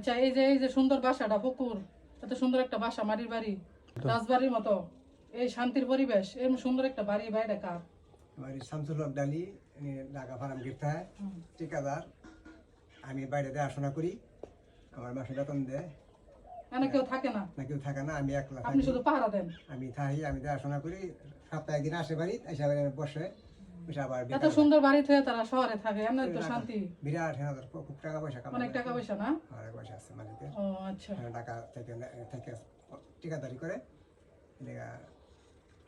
আচ্ছা, এই যে সুন্দর বাসাটা, পুকুর, এত সুন্দর একটা বাসা, মাটির বাড়ি, রাজবাড়ির মতো, এই শান্তির পরিবেশ, এরকম সুন্দর একটা বাড়ি, বাড়িটা কার? আমার শামসুল হক ডালি, ঢাকা ফার্ম গিরতায় ঠিকাদার। আমি বাইরে দেখাশোনা করি, আমার মাসে বেতন দেয়। মানে কেউ থাকে না? না, কেউ থাকে না, আমি একলা আপনি থাকি। শুধু পাহারা দেন? আমি থাকি, আমি দেখাশোনা করি। সপ্তাহে একদিন আসে বাড়ি, এসে বাড়ি বসে আবার এত সুন্দর বাড়ি থেকে তারা শহরে থাকে, এমনি তো শান্তি। বিরাট খুব টাকা পয়সা কামাই, অনেক টাকা পয়সা না? অনেক পয়সা আছে মালিকের। ও আচ্ছা। ঢাকা থেকে ঠিকাদারি করে।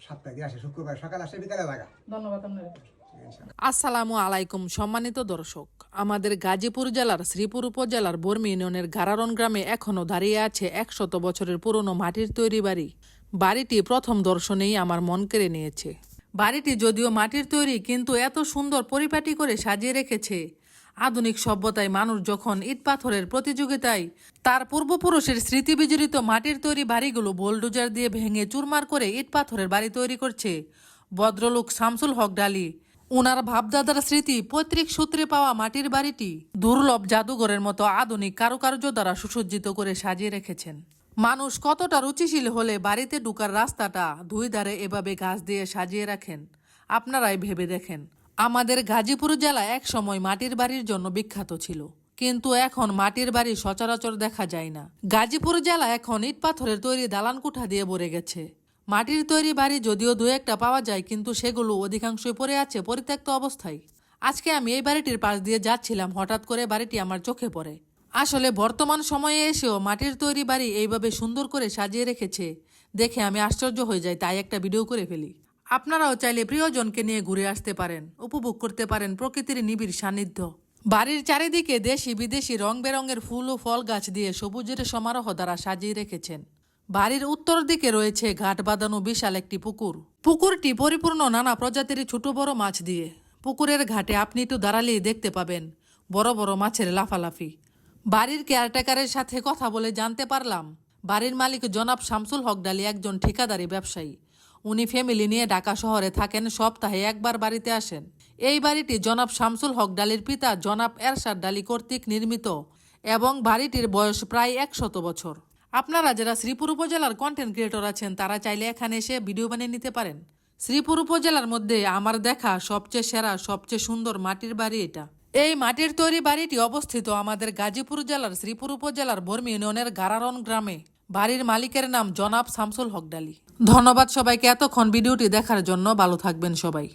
সপ্তাহে একদিন আসে, শুক্রবার সকাল আসে, বিকালে লাগা। ধন্যবাদ আপনার। আসসালামু আলাইকুম সম্মানিত দর্শক, আমাদের গাজীপুর জেলার শ্রীপুর উপজেলার বর্মি ইউনিয়নের গারারন গ্রামে এখনও দাঁড়িয়ে আছে 100 বছরের পুরনো মাটির তৈরি বাড়ি। বাড়িটি প্রথম দর্শনেই আমার মন কেড়ে নিয়েছে। বাড়িটি যদিও মাটির তৈরি, কিন্তু এত সুন্দর পরিপাটি করে সাজিয়ে রেখেছে। আধুনিক সভ্যতায় মানুষ যখন ইট পাথরের প্রতিযোগিতায় তার পূর্বপুরুষের স্মৃতি বিজড়িত মাটির তৈরি বাড়িগুলো বোলডোজার দিয়ে ভেঙে চুরমার করে ইট পাথরের বাড়ি তৈরি করছে, ভদ্রলোক শামসুল হক ডালি ওনার ভাবদাদার স্মৃতি পৈতৃক সূত্রে পাওয়া মাটির বাড়িটি দুর্লভ জাদুঘরের মতো আধুনিক কারুকার্য দ্বারা সুসজ্জিত করে সাজিয়ে রেখেছেন। মানুষ কতটা রুচিশীল হলে বাড়িতে ঢুকার রাস্তাটা দুই ধারে এভাবে গাছ দিয়ে সাজিয়ে রাখেন, আপনারাই ভেবে দেখেন। আমাদের গাজীপুর জেলা এক সময় মাটির বাড়ির জন্য বিখ্যাত ছিল, কিন্তু এখন মাটির বাড়ি সচরাচর দেখা যায় না। গাজীপুর জেলা এখন ইট পাথরের তৈরি দালান কুঠা দিয়ে ভরে গেছে। মাটির তৈরি বাড়ি যদিও দু একটা পাওয়া যায়, কিন্তু সেগুলো অধিকাংশই পড়ে আছে পরিত্যক্ত অবস্থায়। আজকে আমি এই বাড়িটির পাশ দিয়ে যাচ্ছিলাম, হঠাৎ করে বাড়িটি আমার চোখে পড়ে। আসলে বর্তমান সময়ে এসেও মাটির তৈরি বাড়ি এইভাবে সুন্দর করে সাজিয়ে রেখেছে দেখে আমি আশ্চর্য হয়ে যাই, তাই একটা ভিডিও করে ফেলি। আপনারাও চাইলে প্রিয়জনকে নিয়ে ঘুরে আসতে পারেন, উপভোগ করতে পারেন প্রকৃতির নিবিড় সান্নিধ্য। বাড়ির চারিদিকে দেশি বিদেশি রং বেরঙের ফুল ও ফল গাছ দিয়ে সবুজের সমারোহ দ্বারা সাজিয়ে রেখেছেন। বাড়ির উত্তর দিকে রয়েছে ঘাট বাঁধানো বিশাল একটি পুকুর। পুকুরটি পরিপূর্ণ নানা প্রজাতির ছোট বড় মাছ দিয়ে। পুকুরের ঘাটে আপনি একটু দাঁড়ালেই দেখতে পাবেন বড় বড় মাছের লাফালাফি। বাড়ির কেয়ারটেকারের সাথে কথা বলে জানতে পারলাম, বাড়ির মালিক জনাব শামসুল হক ডালি একজন ঠিকাদারি ব্যবসায়ী। উনি ফ্যামিলি নিয়ে ঢাকা শহরে থাকেন, সপ্তাহে একবার বাড়িতে আসেন। এই বাড়িটি জনাব শামসুল হক ডালির পিতা জনাব এরশাদ ডালি কর্তৃক নির্মিত এবং বাড়িটির বয়স প্রায় 100 বছর। আপনারা যারা শ্রীপুর উপজেলার কন্টেন্ট ক্রিয়েটর আছেন, তারা চাইলে এখানে এসে ভিডিও বানিয়ে নিতে পারেন। শ্রীপুর উপজেলার মধ্যে আমার দেখা সবচেয়ে সেরা, সবচেয়ে সুন্দর মাটির বাড়ি এটা। এই মাটির তৈরি বাড়িটি অবস্থিত আমাদের গাজীপুর জেলার শ্রীপুর উপজেলার বর্মি ইউনিয়নের গারারন গ্রামে। বাড়ির মালিকের নাম জনাব শামসুল হক ডালি। ধন্যবাদ সবাইকে এতক্ষণ ভিডিওটি দেখার জন্য। ভালো থাকবেন সবাই।